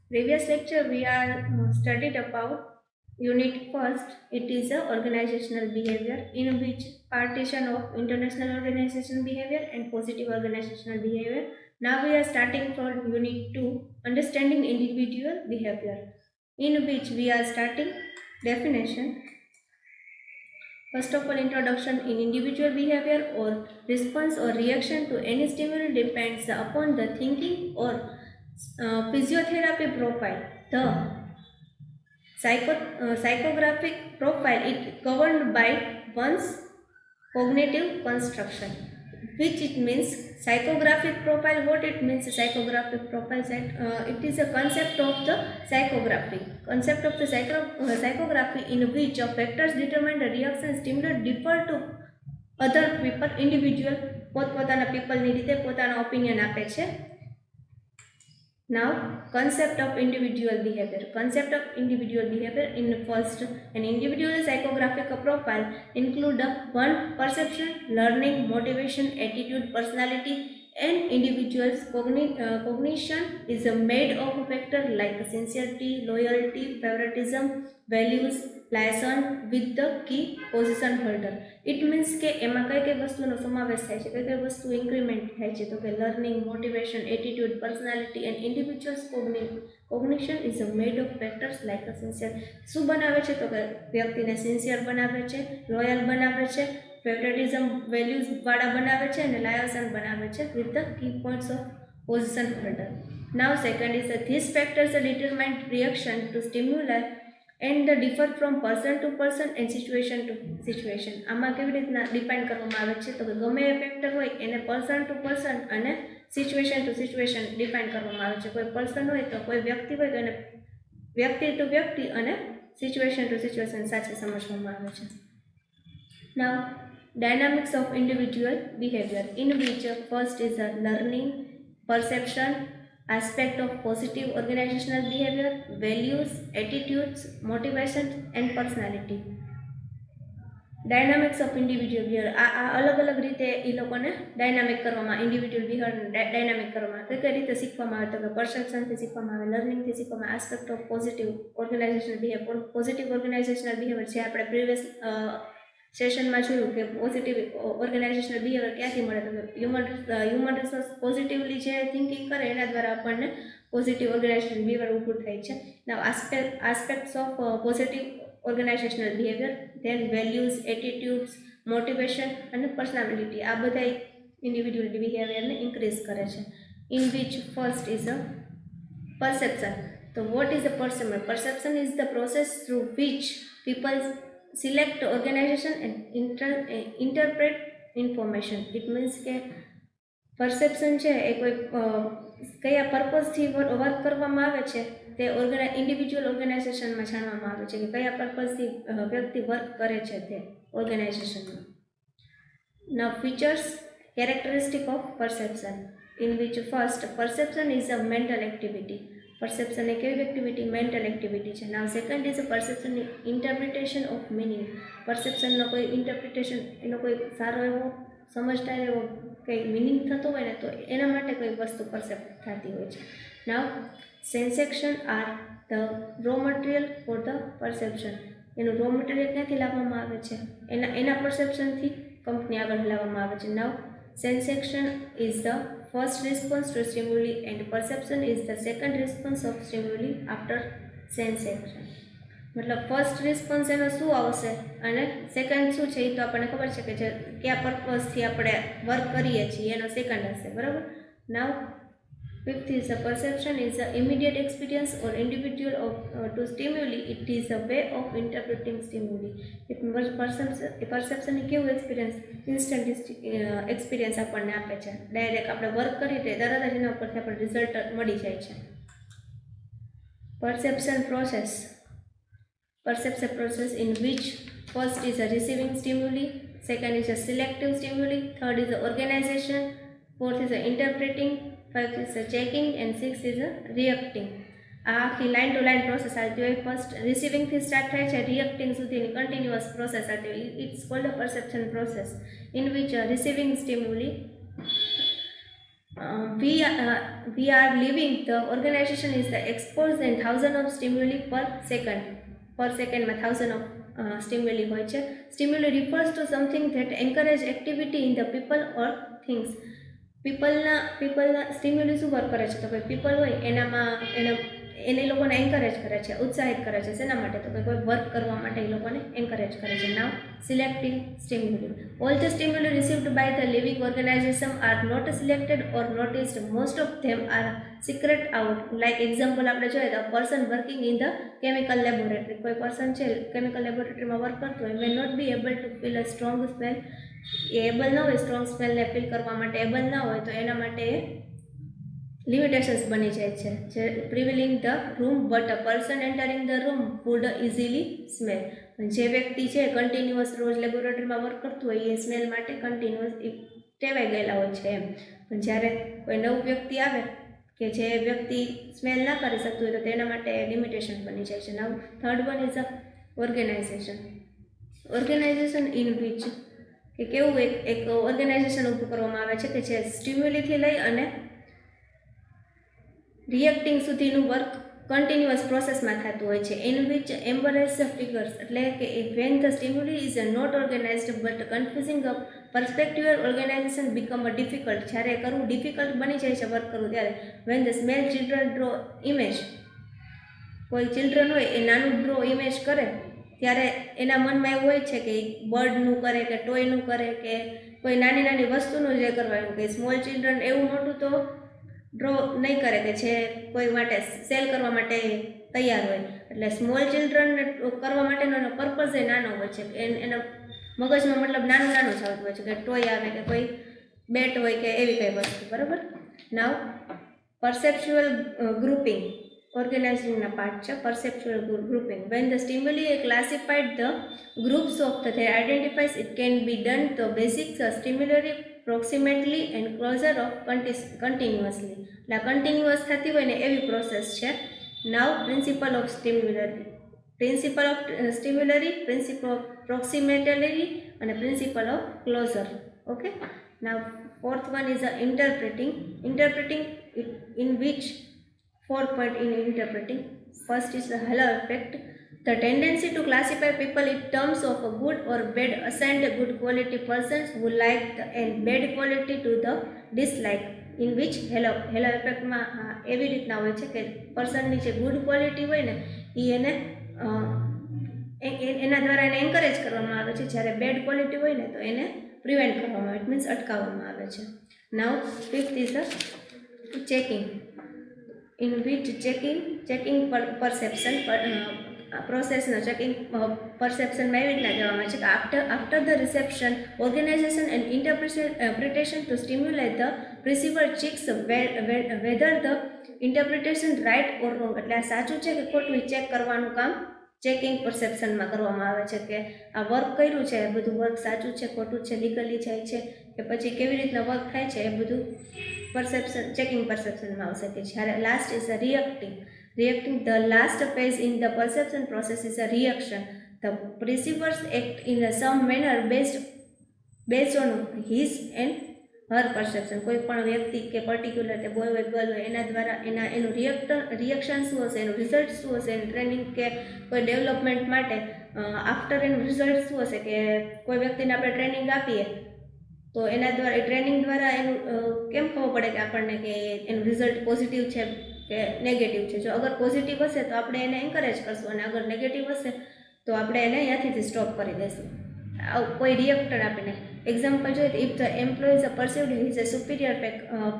previous lecture we are studied about unit first. It is a organizational behavior, in which partition of international organization behavior and positive organizational behavior. Now we are starting from unit 2, understanding individual behavior, in which we are starting definition. First of all, introduction in individual behavior or response or reaction to any stimuli depends upon the thinking or physiotherapy profile. The psychographic profile is governed by one's cognitive construction, which it means psychographic profile. What it means psychographic profile? It is a concept of the psychography, in which factors determine the reaction stimuli differ to other people. Individual પોતપોતાના પીપલની રીતે પોતાનો opinion આપે છે. Now, concept of individual behavior. Concept of individual behavior in first, an individual psychographic profile include one perception, learning, motivation, attitude, personality, and individual's cognition is made of factors like sincerity, loyalty, favoritism, values, liaison with the key position holder. It means કે એમાં કઈ કઈ વસ્તુનો સમાવેશ થાય છે, કઈ કઈ વસ્તુ ઇન્ક્રીમેન્ટ થાય છે, તો કે learning, motivation, attitude, personality and individuals cognition is made of factors like sincere. શું બનાવે છે, તો કે વ્યક્તિને સિન્સિયર બનાવે છે, લોયલ બનાવે છે, ફેવરેટિઝમ વેલ્યુઝ વાળા બનાવે છે અને લાયસન બનાવે છે with the key points of position holder. Now second is this factors determine reaction to stimuli and the differ from person to person and situation to situation. આમાં કેવી રીતના ડિફાઇન કરવામાં આવે છે, તો કે ગમે એ ફેક્ટર હોય એને પર્સન ટુ પર્સન અને સિચ્યુએશન ટુ સિચ્યુએશન ડિફાઇન કરવામાં આવે છે. કોઈ પર્સન હોય તો કોઈ વ્યક્તિ હોય તો એને વ્યક્તિ ટુ વ્યક્તિ અને સિચ્યુએશન ટુ સિચ્યુએશન સાથે સમજવામાં આવે છે. Now, dynamics of individual behavior, in which first is a learning, perception, aspect of positive organizational behavior, values, attitudes, motivation and personality. Dynamics of individual behaviour, આ અલગ અલગ રીતે એ લોકોને ડાયનામિક કરવામાં, ઇન્ડિવિજ્યુઅલ બિહેવિયર ડાયનામિક કરવામાં કઈ કઈ રીતે શીખવામાં આવે, તો કે પરસેપ્શનથી શીખવામાં આવે, લર્નિંગથી શીખવામાં, aspect of positive organisational behaviour. Positive organisational behaviour જે આપણે પ્રીવિયસ સેશનમાં જોયું કે પોઝિટિવ ઓર્ગેનાઇઝેશનલ બિહેવિયર ક્યાંથી મળે, તો હ્યુમન રિસોર્સ પોઝિટિવલી જે થિંકિંગ કરે એના દ્વારા આપણને પોઝિટિવ ઓર્ગેનાઇઝેશનલ બિહેવિયર ઊભું થાય છે. Now aspects of positive organizational behavior, then values, attitudes, motivation and personality. આ બધા individual behavior ને increase કરે છે. In which first is a perception. So what is a perception? Perception is the process through which people select organization and interpret information. It means કે perception છે એ કોઈ કયા પર્પઝથી work કરવામાં આવે છે તે ઇન્ડિવિજ્યુઅલ ઓર્ગેનાઇઝેશનમાં જાણવામાં આવે છે કે કયા પર્પઝથી વ્યક્તિ વર્ક કરે છે તે ઓર્ગેનાઇઝેશનમાં. Now features, characteristic of perception, in which first perception is a mental activity. Perception એક એવી એક્ટિવિટી મેન્ટલ એક્ટિવિટી છે. Now second is a perception interpretation of meaning. પરસેપ્શનનો કોઈ ઇન્ટરપ્રિટેશન, એનો કોઈ સારો એવો સમજદાર એવો કંઈ મિનિંગ થતો હોય ને તો એના માટે કોઈ વસ્તુ પરસેપ્ટ થતી હોય છે. Now sensation are the raw material for the perception. એનું રો મટીરિયલ ક્યાંથી લાવવામાં આવે છે, એના પરસેપ્શનથી કંપની આગળ લાવવામાં આવે છે. Now sensation is the first response to stimuli and perception is the second response of stimuli after sensation. મતલબ ફર્સ્ટ રિસ્પોન્સ એનો શું આવશે અને સેકન્ડ શું છે એ તો આપણને ખબર છે કે જે કયા પર્પઝથી આપણે વર્ક કરીએ છીએ એનો સેકન્ડ હશે, બરાબર. Now fifth is a perception is a immediate experience or individual of to stimuli. It is a way of interpreting stimuli. Perception એ કેવું એક્સપિરિયન્સ, ઇન્સ્ટન્ટ એક્સપિરિયન્સ આપણને આપે છે. ડાયરેક્ટ આપણે વર્ક કરીએ તરત જ એના ઉપરથી આપણને રિઝલ્ટ મળી જાય છે. perception process, in which first is a receiving stimuli, second is a selective stimuli, third is a organization, fourth is a interpreting, fifth is a checking and sixth is a reacting. આ આખી line to line process આવતી હોય. First રિસીવિંગથી start થાય છે, reacting સુધીની continuous process આવતી હોય. It's called a perception process, in which receiving stimuli We are living, the organization is the exposed in thousand of stimuli per second માં thousand of stimuli હોય છે. Stimuli refers to something that encourage activity in the people or things. પીપલના સ્ટિમ્યુલી શું work કરે છે, તો કોઈ people હોય એને લોકોને એન્કરેજ કરે છે, ઉત્સાહિત કરે છે. શેના માટે, તો કોઈ વર્ક કરવા માટે એ લોકોને એન્કરેજ કરે છે. Now selecting stimuli. All the stimuli received by the living organization are not selected or noticed. Most of them are secret out. Like example આપણે જોઈએ તો person working in the chemical laboratory. કોઈ person છે chemical લેબોરેટરીમાં work કરતું હોય, may not be able to feel a strong smell. એ able ના હોય સ્ટ્રોંગ સ્મેલને ફીલ કરવા માટે, એબલ ના હોય તો એના માટે લિમિટેશન્સ બની જાય છે. જે prevailing the room but a person entering the room would easily smell. જે વ્યક્તિ છે કન્ટિન્યુઅસ રોજ લેબોરેટરીમાં વર્ક કરતું હોય એ સ્મેલ માટે કન્ટિન્યુઅસ ટેવાઈ ગયેલા હોય છે એમ. પણ જ્યારે કોઈ નવું વ્યક્તિ આવે કે જે વ્યક્તિ સ્મેલ ના કરી શકતું હોય તો તેના માટે લિમિટેશન બની જાય છે. Now third one is a organization. Organization in which, કે કેવું એક ઓર્ગેનાઇઝેશન ઊભું કરવામાં આવે છે કે જે સ્ટિમ્યુલીથી લઈ અને રિએક્ટિંગ સુધીનું વર્ક કન્ટિન્યુઅસ પ્રોસેસમાં થતું હોય છે. ઇન વિચ એમ્બરેસ ફિગર્સ, એટલે કે when the stimuli is not organized but confusing a perspectival organization become a difficult. જ્યારે કરવું ડિફિકલ્ટ બની જાય છે વર્ક કરવું ત્યારે. When the smell children draw image, કોઈ ચિલ્ડ્રન હોય એ નાનું ડ્રો ઇમેજ કરે ત્યારે એના મનમાં એવું હોય છે કે બર્ડનું કરે કે ટોયનું કરે કે કોઈ નાની નાની વસ્તુનું જે કરવાનું. કે સ્મોલ ચિલ્ડ્રન એવું મોટું તો ડ્રો નહીં કરે કે જે કોઈ માટે સેલ કરવા માટે તૈયાર હોય. એટલે સ્મોલ ચિલ્ડ્રનને કરવા માટેનો એનો પર્પઝ એ નાનો હોય છે. એના મગજમાં મતલબ નાનું નાનું જ આવતું હોય છે કે ટોય આવે કે કોઈ બેટ હોય કે એવી કઈ વસ્તુ. બરાબર. નાવ perceptual grouping. Organizing part છે perceptual grouping. When the stimuli are classified the groups of the they identifies, it can be done the basics stimuli proximately and closer of continuously. એટલે કન્ટિન્યુઅસ થતી હોય ને એવી પ્રોસેસ છે. Now principle of similarity. Principle of similarity, principle of proximity અને principle of closure. Okay. Now fourth one is interpreting. Interpreting in which 4 point in interpreting. First is the halo effect. The tendency to classify people in terms of a good or bad, assign the good quality persons who like and bad quality to the dislike. In which halo effect માં એવી રીતના હોય છે કે પર્સનની જે good quality હોય ને એ એને એના દ્વારા એને એન્કરેજ કરવામાં આવે છે, જ્યારે બેડ ક્વોલિટી હોય ને તો એને પ્રિવેન્ટ કરવામાં આવે, ઇટ મીન્સ અટકાવવામાં આવે છે. Now fifth is the checking. In which checking perception પ્રોસેસનો ચેકિંગ પરસેપ્શનમાં એવી રીતના કહેવામાં આવે છે કે after the reception, organization and interpretation to stimulate the receiver checks whether the interpretation right or wrong. એટલે આ સાચું છે કે ખોટું ચેક કરવાનું કામ ચેકિંગ પરસેપ્શનમાં કરવામાં આવે છે કે આ વર્ક કર્યું છે, બધું વર્ક સાચું છે, ખોટું છે, લીગલી જાય છે કે પછી કેવી રીતના વર્ક થાય છે, એ બધું perception checking perceptionમાં આવશે. કે જ્યારે last is a reacting. The last phase in the perception process is a reaction. The perceivers act in some manner based on his and her perception. કોઈ પણ વ્યક્તિ કે પર્ટિક્યુલર કે બોય હોય ગર્લ હોય એના દ્વારા એનું રિએક્શન શું હશે, એનું રિઝલ્ટ શું હશે, એનું ટ્રેનિંગ કે કોઈ ડેવલપમેન્ટ માટે આફ્ટર એનું રિઝલ્ટ શું હશે. કે કોઈ વ્યક્તિને આપણે ટ્રેનિંગ આપીએ તો એના દ્વારા ટ્રેનિંગ દ્વારા એનું કેમ ખબર પડે કે આપણને કે એનું રિઝલ્ટ પોઝિટિવ છે કે નેગેટિવ છે. જો અગર પોઝિટિવ હશે તો આપણે એને એન્કરેજ કરશું અને અગર નેગેટિવ હશે તો આપણે એને અહીંયાથી સ્ટોપ કરી દઈશું. કોઈ રિએક્ટર આપીને એક્ઝામ્પલ જોઈએ તો if the employ is perceived his a superior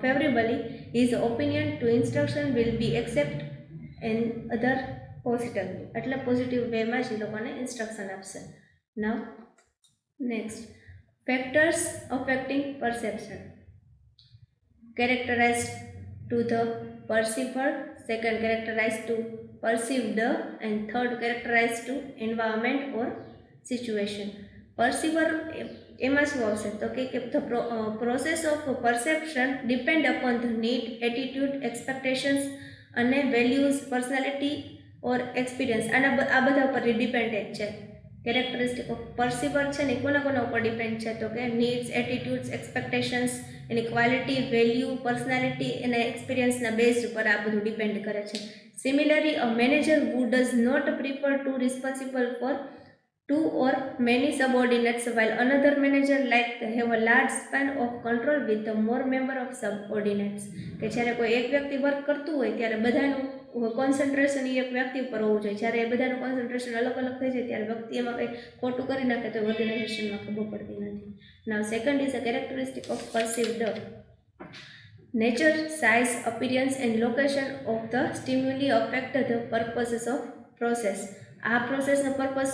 favourably, his opinion to instruction will be accept and other positively. એટલે પોઝિટિવ વેમાં જ એ લોકોને ઇન્સ્ટ્રક્શન આપશે. Now next, factors affecting perception. Characterized to the perceiver, second characterized to perceived, and third characterized to environment or situation. Perceiver એમાં શું આવશે તો કે the process of perception depend upon the need, attitude, expectations અને values, personality or experience. આ બધા ઉપર dependent છે. કેરેક્ટરિસ્ટિક ઓફ પરસીવર છે ને કોના ઉપર ડિપેન્ડ છે તો કે નીડ્સ, એટીટ્યુડ્સ, એક્સપેક્ટેશન્સ, એની ક્વોલિટી, વેલ્યુ, પર્સનાલિટી અને એક્સપિરિયન્સના બેઝ ઉપર આ બધું ડિપેન્ડ કરે છે. Similarly, a manager who does not prefer to responsible for two or many subordinates, while another manager like to have a large span of control with the more member of subordinates. કે જ્યારે કોઈ એક વ્યક્તિ work કરતું હોય ત્યારે બધાનું concentration એ એક વ્યક્તિ ઉપર હોવું જોઈએ. જ્યારે એ બધાનું કોન્સન્ટ્રેશન અલગ અલગ થઈ જાય ત્યારે વ્યક્તિ એમાં કંઈ ખોટું કરી નાખે તો ઓર્ગેનાઇઝેશનમાં ખબર પડતી નથી. Now second is a characteristic of perceived nature, size, appearance and location of the stimuli affect the purposes of process. આ પ્રોસેસનો પર્પઝ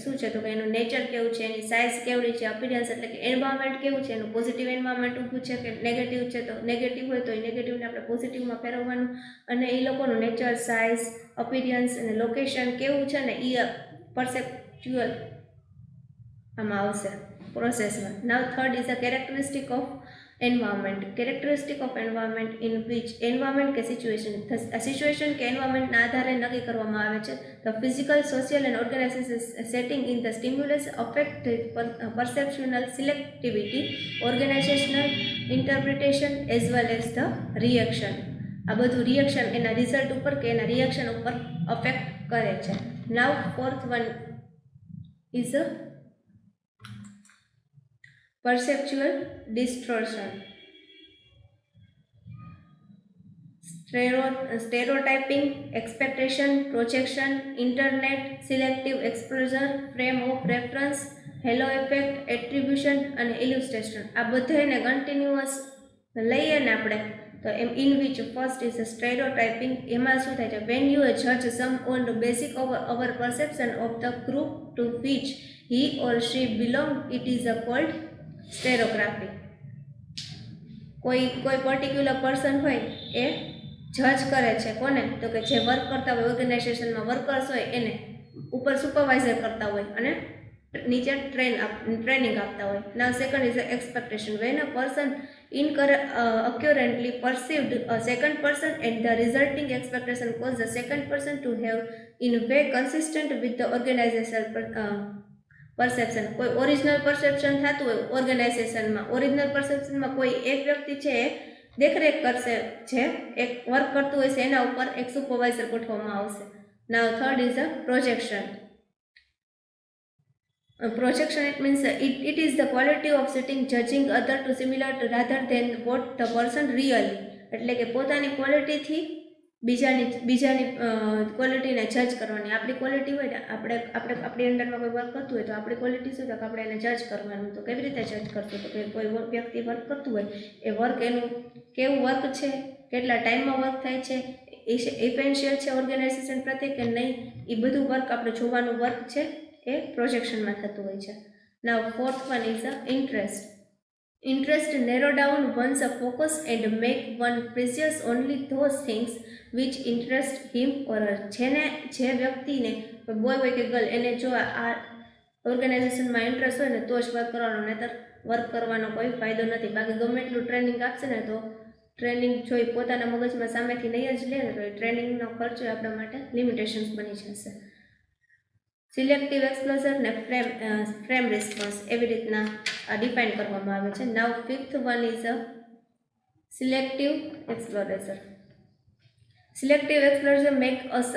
શું છે તો કે એનું નેચર કેવું છે, એની સાઇઝ કેવડી છે, અપિયરન્સ એટલે કે એન્વાયરમેન્ટ કેવું છે, એનું પોઝિટિવ એન્વાયરમેન્ટ ઊભું છે કે નેગેટિવ છે, તો નેગેટિવ હોય તો એ નેગેટિવને આપણે પોઝિટિવમાં ફેરવવાનું, અને એ લોકોનું નેચર, સાઇઝ, અપિયરન્સ અને લોકેશન કેવું છે ને એ પરસેપ્ચ્યુઅલ આમાં આવશે પ્રોસેસમાં. Now third is a characteristic of environment. Characteristic of environment in which environment કે સિચ્યુએશન, સિચ્યુએશન કે એન્વાયરમેન્ટના આધારે નક્કી કરવામાં આવે છે. The physical, social and organization setting in the stimulus affect perceptional selectivity, organizational interpretation as well as the reaction. આ બધું રિએક્શન એના રિઝલ્ટ ઉપર કે એના રિએક્શન ઉપર અફેક્ટ કરે છે. Now fourth one is a perceptual distortion. Stereotyping, expectation, projection, internet, selective exposure, frame of reference, halo effect, attribution અને illustration. આ બધાને કન્ટિન્યુઅસ લઈએ ને આપણે તો એમ in which first is stereotyping. એમાં શું થાય છે, વેન યુ જજ some on the basic of our perception of the group to which he or she belong, it is a called stereography. કોઈ પર્ટિક્યુલર પર્સન હોય એ જજ કરે છે કોને તો કે જે વર્ક કરતા હોય ઓર્ગેનાઇઝેશનમાં વર્કર્સ હોય એને, ઉપર સુપરવાઇઝર કરતા હોય અને નીચે ટ્રેનિંગ આપતા હોય. Now second is expectation. When a person accurately perceived a second person and the resulting expectation cause the second person to have in a way consistent with the organizational perception. કોઈ original perception થતું હોય ઓર્ગેનાઇઝેશનમાં, original પરસેપ્શનમાં કોઈ એક વ્યક્તિ છે એ દેખરેખ કરશે, જે એક વર્ક કરતું હોય છે એના ઉપર એક સુપરવાઇઝર ગોઠવવામાં આવશે. Now third is a projection. Projection, it means it is the quality of sitting judging other to similar to rather than what the person really. એટલે કે પોતાની ક્વોલિટીથી બીજાની ક્વોલિટીને જજ કરવાની. આપણી ક્વોલિટી હોય ને, આપણી અંડરમાં કોઈ વર્ક કરતું હોય તો આપણી ક્વોલિટી શું થાય કે આપણે એને જજ કરવાનું. તો કેવી રીતે જજ કરશું તો કે કોઈ વ્યક્તિ વર્ક કરતું હોય એ વર્ક એનું કેવું વર્ક છે, કેટલા ટાઈમમાં વર્ક થાય છે, ઇફેન્શિયલ છે ઓર્ગેનાઇઝેશન પ્રત્યે કે નહીં, એ બધું વર્ક આપણે જોવાનું વર્ક છે એ પ્રોજેક્શનમાં થતું હોય છે. Now fourth one is a interest. Interest narrow down one's focus and make one precious only those things which interest him or her. જે વ્યક્તિને બોય હોય કે ગર્લ એને જો આ ઓર્ગેનાઇઝેશનમાં ઇન્ટરેસ્ટ હોય ને તો જ વર્ક કરવાનો, નહીંતર વર્ક કરવાનો કોઈ ફાયદો નથી. બાકી ગમે એટલું ટ્રેનિંગ આપશે ને તો ટ્રેનિંગ જોઈ પોતાના મગજમાં સામેથી નહીં જ લે ને તો એ ટ્રેનિંગનો ખર્ચો આપણા માટે લિમિટેશન્સ બની જશે. સિલેક્ટિવ એક્સપ્લોઝર ને ફ્રેમ રિસ્પોન્સ એવી રીતના ડિફાઇન કરવામાં આવે છે. Now fifth one is a selective exploration. Selective exposure make us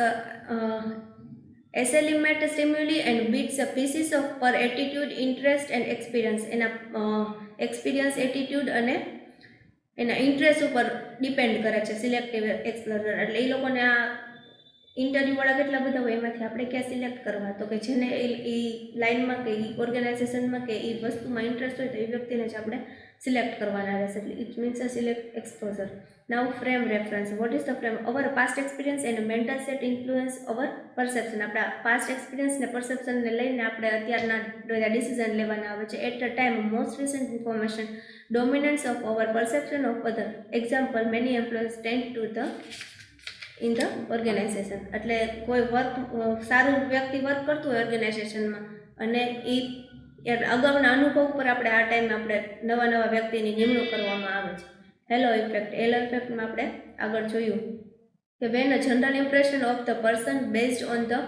assimilate stimuli and bits a pieces of પર એટીટ્યુડ, ઇન્ટરેસ્ટ એન્ડ એક્સપિરિયન્સ. એના એક્સપિરિયન્સ, એટીટ્યુડ અને એના ઇન્ટરેસ્ટ ઉપર ડિપેન્ડ કરે છે સિલેક્ટિવ એક્સપ્લોઝર. એટલે એ લોકોને આ ઇન્ટરવ્યૂવાળા કેટલા બધા હોય એમાંથી આપણે ક્યાં સિલેક્ટ કરવા તો કે જેને એ લાઇનમાં કે એ ઓર્ગેનાઇઝેશનમાં કે એ વસ્તુમાં ઇન્ટરેસ્ટ હોય તો એ વ્યક્તિને જ આપણે સિલેક્ટ કરવાના રહેશે. એટલે it means a select exposure. Now frame reference. What is the frame? Our past experience and mental set influence our perception. આપણા પાસ્ટ એક્સપિરિયન્સ ને પરસેપ્શનને લઈને આપણે અત્યારના ડિસિઝન લેવાના આવે છે. At a time most recent information dominance of our perception of other. Example, many employees tend to the in the organisation. એટલે કોઈ વર્ક સારું વ્યક્તિ વર્ક કરતું હોય ઓર્ગેનાઇઝેશનમાં અને એ અગાઉના અનુભવ પર આપણે આ ટાઈમે આપણે નવા વ્યક્તિની નિમણૂક કરવામાં આવે છે. Hello effect. હેલો ઇફેક્ટમાં આપણે આગળ જોયું કે van a general impression of the person based on the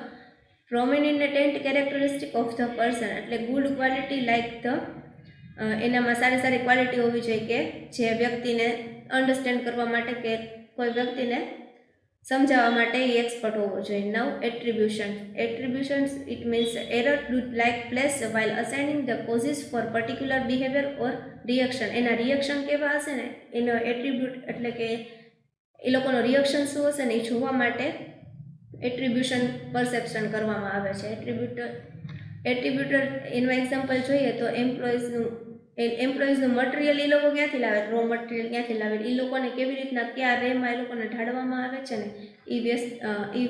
prominent characteristic of the person. એટલે ગુડ ક્વોલિટી લાઇક ધ એનામાં સારી સારી ક્વોલિટી હોવી જોઈએ કે જે વ્યક્તિને અન્ડરસ્ટેન્ડ કરવા માટે કે કોઈ વ્યક્તિને સમજાવવા માટે એ એક્સપર્ટ હોવો જોઈએ. Now attributions it means error do like place while assigning the causes for particular behaviour or reaction. એના રિએક્શન કેવા હશે ને એનો એટ્રીબ્યુટ એટલે કે એ લોકોનો રિએક્શન શું હશે ને એ જોવા માટે એટ્રીબ્યુશન પરસેપ્શન કરવામાં આવે છે. એટ્રીબ્યુટર એનું એક્ઝામ્પલ જોઈએ તો એમ્પ્લોઈઝનું મટીરિયલ એ લોકો ક્યાંથી લાવે, રો મટીરિયલ ક્યાંથી લાવે, એ લોકોને કેવી રીતના કયા વેમાં એ લોકોને ઢાળવામાં આવે છે ને એ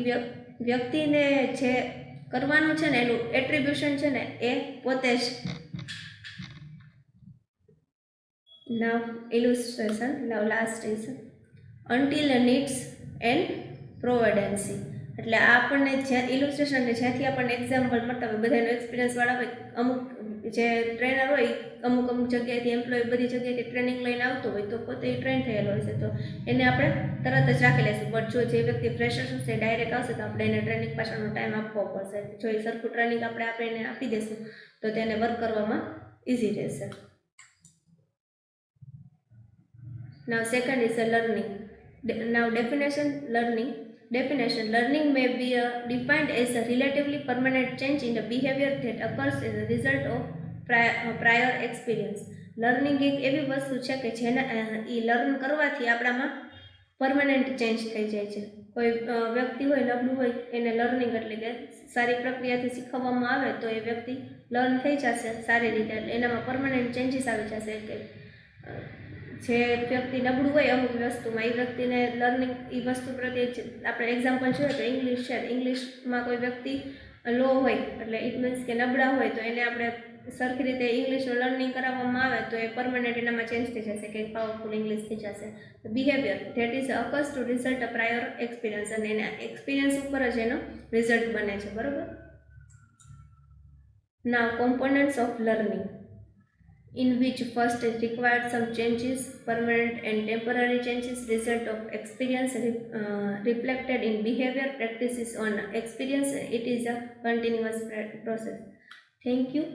વ્યક્તિને જે કરવાનું છે ને એનું એટ્રીબ્યુશન છે ને એ પોતે જ. Now illustration. Now last is until needs and providence. એટલે આપણને જ્યાં ઇલુસ્ટ્રેશન ને જ્યાંથી આપણને એક્ઝામ્પલ મળતા હોય, બધાનો એક્સપિરિયન્સવાળા હોય, અમુક જે ટ્રેનર હોય અમુક જગ્યાએથી એમ્પ્લોય બધી જગ્યાએથી ટ્રેનિંગ લઈને આવતો હોય તો પોતે ટ્રેન થયેલો હોય છે તો એને આપણે તરત જ રાખી લઈશું. બટ જો જે વ્યક્તિ ફ્રેશર હશે ડાયરેક્ટ આવશે તો આપણે એને ટ્રેનિંગ પાછળનો ટાઈમ આપવો પડશે. જો એ સરખું ટ્રેનિંગ આપણે એને આપી દઈશું તો તેને વર્ક કરવામાં ઇઝી રહેશે. Now second is a learning. Now definition learning may be defined as a relatively permanent change in the behavior that occurs as a result of prior experience. Learning એક એવી વસ્તુ છે કે જેના એ લર્ન કરવાથી આપણામાં પરમનન્ટ ચેન્જ થઈ જાય છે. કોઈ વ્યક્તિ હોય નબળું હોય એને લર્નિંગ એટલે કે સારી પ્રક્રિયાથી શીખવવામાં આવે તો એ વ્યક્તિ લર્ન થઈ જશે સારી રીતે, એટલે એનામાં પરમનન્ટ ચેન્જીસ આવી જશે. કે જે વ્યક્તિ નબળું હોય અમુક વસ્તુમાં એ વ્યક્તિને લર્નિંગ એ વસ્તુ પ્રત્યે આપણે એક્ઝામ્પલ જોઈએ તો ઇંગ્લિશ છે. ઇંગ્લિશમાં કોઈ વ્યક્તિ લો હોય એટલે ઇટ મીન્સ કે નબળા હોય તો એને આપણે સરખી રીતે ઇંગ્લિશનું લર્નિંગ કરાવવામાં આવે તો એ પરમનન્ટ એનામાં ચેન્જ થઈ જશે કે પાવરફુલ ઇંગ્લિશ થઈ જશે. Behaviour that is occurs to result a prior experience. અને એના એક્સપિરિયન્સ ઉપર જ એનો રિઝલ્ટ બને છે. બરાબર. Now components of learning, in which first is required some changes, permanent and temporary changes, result of experience reflected in behavior, practices on experience. It is a continuous process. Thank you.